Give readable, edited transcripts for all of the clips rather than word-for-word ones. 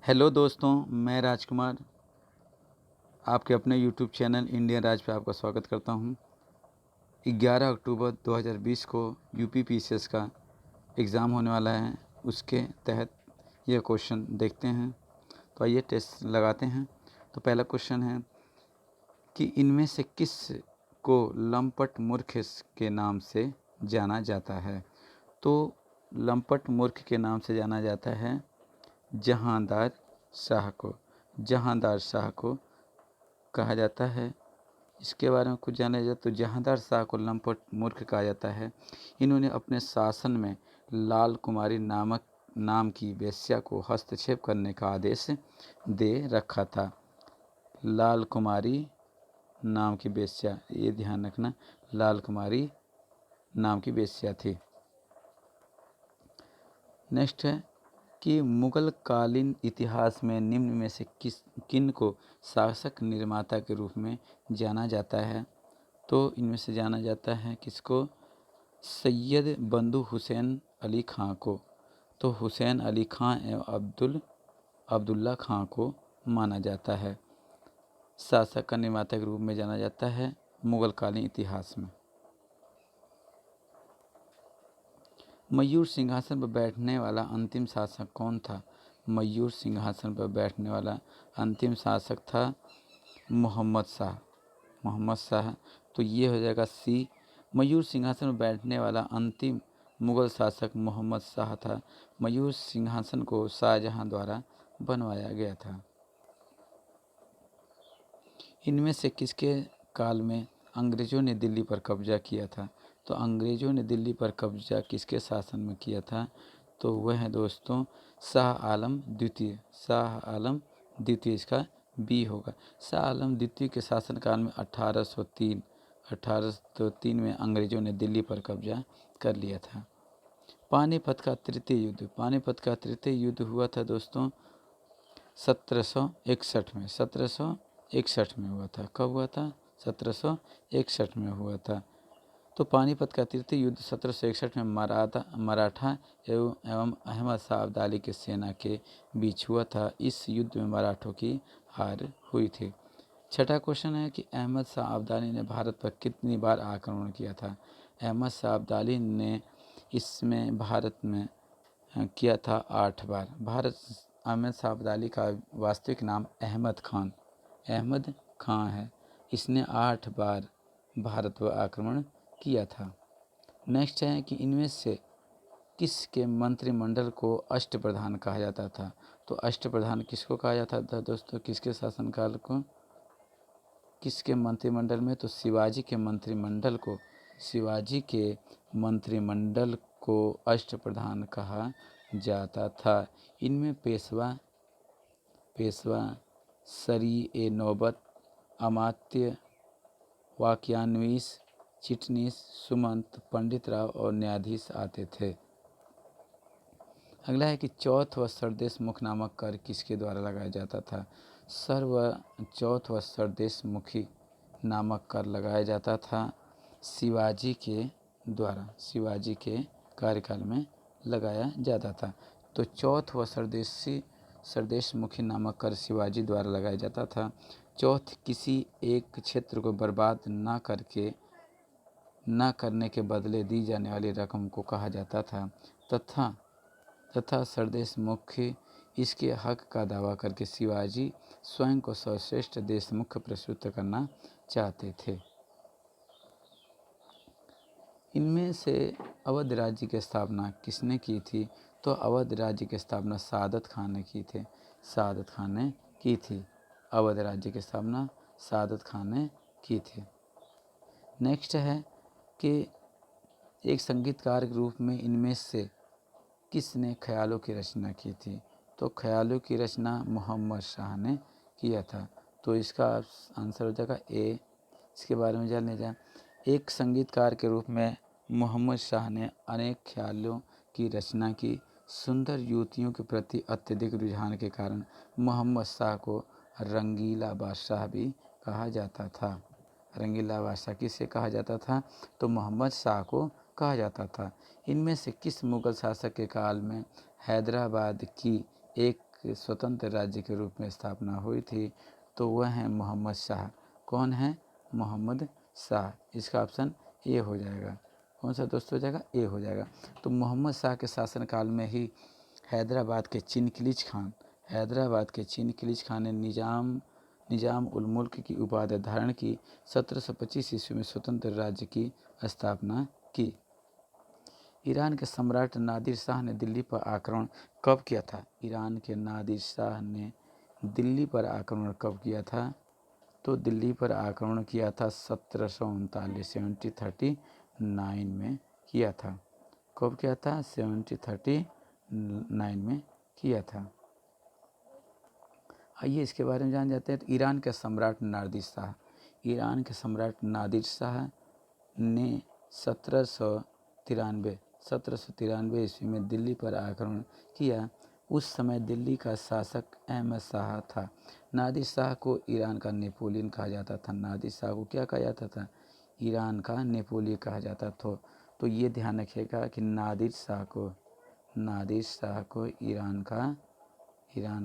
Hello दोस्तों, मैं राजकुमार आपके अपने यूट्यूब चैनल इंडियन राज पे आपका स्वागत करता हूं। 11 अक्टूबर 2020 को यूपीपीसीएस का एग्ज़ाम होने वाला है। उसके तहत यह क्वेश्चन देखते हैं। तो आइए टेस्ट लगाते हैं। तो पहला क्वेश्चन है कि इनमें से किस को लंपट मूर्ख के नाम से जाना जाता है। तो लंपट मूर्ख के नाम से जाना जाता है जहांदार शाह को। जहांदार शाह को कहा जाता है। इसके बारे में कुछ जाना जाए तो जहांदार शाह को लंपट मूर्ख कहा जाता है। इन्होंने अपने शासन में लाल कुमारी नाम की वेश्या को हस्तक्षेप करने का आदेश दे रखा था। लाल कुमारी नाम की वेश्या, ये ध्यान रखना, लाल कुमारी नाम की वेश्या थी। नेक्स्ट है कि मुगल कालीन इतिहास में निम्न में से किन को शासक निर्माता के रूप में जाना जाता है। तो इनमें से जाना जाता है किसको, सैयद बंदू हुसैन अली खां को। तो हुसैन अली खां एवं अब्दुल्ला खां को माना जाता है, शासक का निर्माता के रूप में जाना जाता है मुगल कालीन इतिहास में। मयूर सिंहासन पर बैठने वाला अंतिम शासक कौन था। मयूर सिंहासन पर बैठने वाला अंतिम शासक था मोहम्मद शाह। मोहम्मद शाह, तो ये हो जाएगा सी। मयूर सिंहासन पर बैठने वाला अंतिम मुगल शासक मोहम्मद शाह था। मयूर सिंहासन को शाहजहां द्वारा बनवाया गया था। इनमें से किसके काल में अंग्रेज़ों ने दिल्ली पर कब्जा किया था। तो अंग्रेज़ों ने दिल्ली पर कब्जा किसके शासन में किया था। तो वह है दोस्तों शाह आलम द्वितीय। शाह आलम द्वितीय, इसका बी होगा। शाह आलम द्वितीय के शासनकाल में 1803 में अंग्रेज़ों ने दिल्ली पर कब्जा कर लिया था। पानीपत का तृतीय युद्ध। पानीपत का तृतीय युद्ध हुआ था दोस्तों 1761 में। 1761 में हुआ था। कब हुआ था? 1761 में हुआ था। तो पानीपत का तृतीय युद्ध 1761 में मराठा एवं अहमद शाह अब्दाली की सेना के बीच हुआ था। इस युद्ध में मराठों की हार हुई थी। छठा क्वेश्चन है कि अहमद शाह अब्दाली ने भारत पर कितनी बार आक्रमण किया था। अहमद शाह अब्दाली ने इसमें भारत में किया था 8 बार। अहमद शाह अब्दाली का वास्तविक नाम अहमद खान है। इसने 8 बार भारत पर आक्रमण किया था। नेक्स्ट है कि इनमें से किसके मंत्रिमंडल को अष्टप्रधान कहा जाता था। तो अष्टप्रधान किसको कहा जाता था दोस्तों, किसके शासनकाल को, किसके मंत्रिमंडल में? तो शिवाजी के मंत्रिमंडल को अष्टप्रधान कहा जाता था। इनमें पेशवा सरी नौबत, अमात्य, वाक्यान्वीस, चिटनीस, सुमंत, पंडित राव और न्यायाधीश आते थे। अगला है कि चौथ व सरदेश मुख नामक कर किसके द्वारा लगाया जाता था। चौथ व सरदेश मुखी नामक कर लगाया जाता था शिवाजी के द्वारा। शिवाजी के कार्यकाल में लगाया जाता था। तो चौथ व सरदेश मुखी नामक कर शिवाजी द्वारा लगाया जाता था। चौथ किसी एक क्षेत्र को बर्बाद न करने के बदले दी जाने वाली रकम को कहा जाता था तथा सरदेश मुखी इसके हक का दावा करके शिवाजी स्वयं को सर्वश्रेष्ठ देशमुख प्रस्तुत करना चाहते थे। इनमें से अवध राज्य की स्थापना किसने की थी। तो अवध राज्य की स्थापना सादत खान ने की थी। सादत खान ने की थी। अवध राज्य की स्थापना सादत खान ने की थी। नेक्स्ट है कि एक संगीतकार के रूप में इनमें से किसने ख्यालों की रचना की थी। तो ख्यालों की रचना मोहम्मद शाह ने किया था। तो इसका आंसर हो जाएगा ए। इसके बारे में जान लीजिए। एक संगीतकार के रूप में मोहम्मद शाह ने अनेक ख्यालों की रचना की। सुंदर युवतियों के प्रति अत्यधिक रुझान के कारण मोहम्मद शाह को रंगीला बादशाह भी कहा जाता था। रंगीला बादशाह किसे कहा जाता था। तो मोहम्मद शाह को कहा जाता था। इनमें से किस मुगल शासक के काल में हैदराबाद की एक के स्वतंत्र राज्य के रूप में स्थापना हुई थी, तो वह हैं मोहम्मद शाह। कौन है? मोहम्मद शाह। इसका ऑप्शन ए हो जाएगा। कौन सा दोस्तों हो जाएगा? ए हो जाएगा। तो मोहम्मद शाह के शासनकाल में ही हैदराबाद के चिनकिलिज खान ने निजाम उल मुल्क की उपाधि धारण की। 1725 ईस्वी में स्वतंत्र राज्य की स्थापना की। ईरान के सम्राट नादिर शाह ने दिल्ली पर आक्रमण कब किया था? ईरान के नादिर शाह ने दिल्ली पर आक्रमण कब किया था? तो दिल्ली पर आक्रमण किया था 1739 में किया था। कब किया था? 1739 में किया था। आइए इसके बारे में जान जाते हैं। ईरान के सम्राट नादिर शाह ने 1793 ईस्वी में दिल्ली पर आक्रमण किया। उस समय दिल्ली का शासक अहमद शाह था। नादिर शाह को ईरान का नेपोलियन कहा जाता था। नादिर शाह को क्या कहा जाता था? ईरान का नेपोलियन कहा जाता था। तो ये ध्यान रखिएगा कि नादिर शाह को ईरान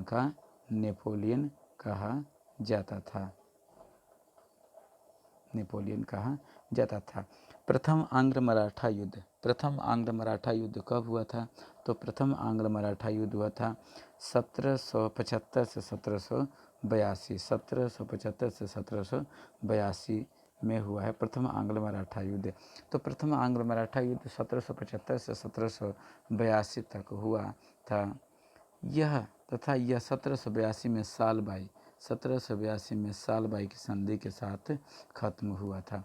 का नेपोलियन कहा जाता था। प्रथम आंग्ल मराठा युद्ध कब हुआ था? तो प्रथम आंग्ल मराठा युद्ध हुआ था 1775 से 1782 में हुआ है प्रथम आंग्ल मराठा युद्ध। तो प्रथम आंग्ल मराठा युद्ध 1775 से 1782 तक हुआ था। यह 1782 में साल बाई की संधि के साथ खत्म हुआ था।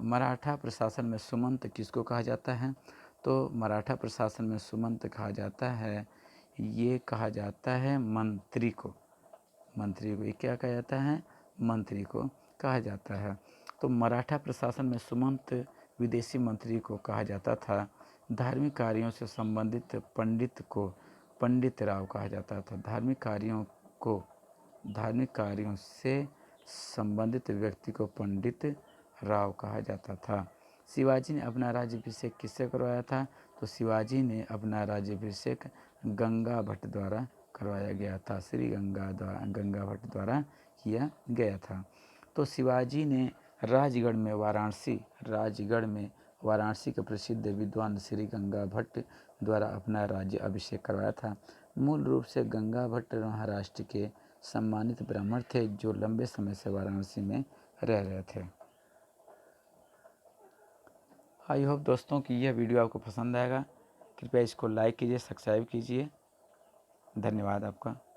मराठा प्रशासन में सुमंत किसको कहा जाता है? तो मराठा प्रशासन में सुमंत कहा जाता है, ये कहा जाता है मंत्री को। ये क्या कहा जाता है? मंत्री को कहा जाता है। तो मराठा प्रशासन में सुमंत विदेशी मंत्री को कहा जाता था। धार्मिक कार्यों से संबंधित पंडित को पंडित राव कहा जाता था। धार्मिक कार्यों से संबंधित व्यक्ति को पंडित राव कहा जाता था। शिवाजी ने अपना राज्याभिषेक किससे करवाया था? तो शिवाजी ने अपना राज्याभिषेक गंगा भट्ट द्वारा करवाया गया था। श्री गंगा भट्ट द्वारा किया गया था। तो शिवाजी ने राजगढ़ में वाराणसी के प्रसिद्ध विद्वान श्री गंगा भट्ट द्वारा अपना राज्य अभिषेक करवाया था। मूल रूप से गंगा भट्ट महाराष्ट्र के सम्मानित ब्राह्मण थे जो लंबे समय से वाराणसी में रह रहे थे। आई होप दोस्तों कि यह वीडियो आपको पसंद आएगा। कृपया इसको लाइक कीजिए, सब्सक्राइब कीजिए। धन्यवाद आपका।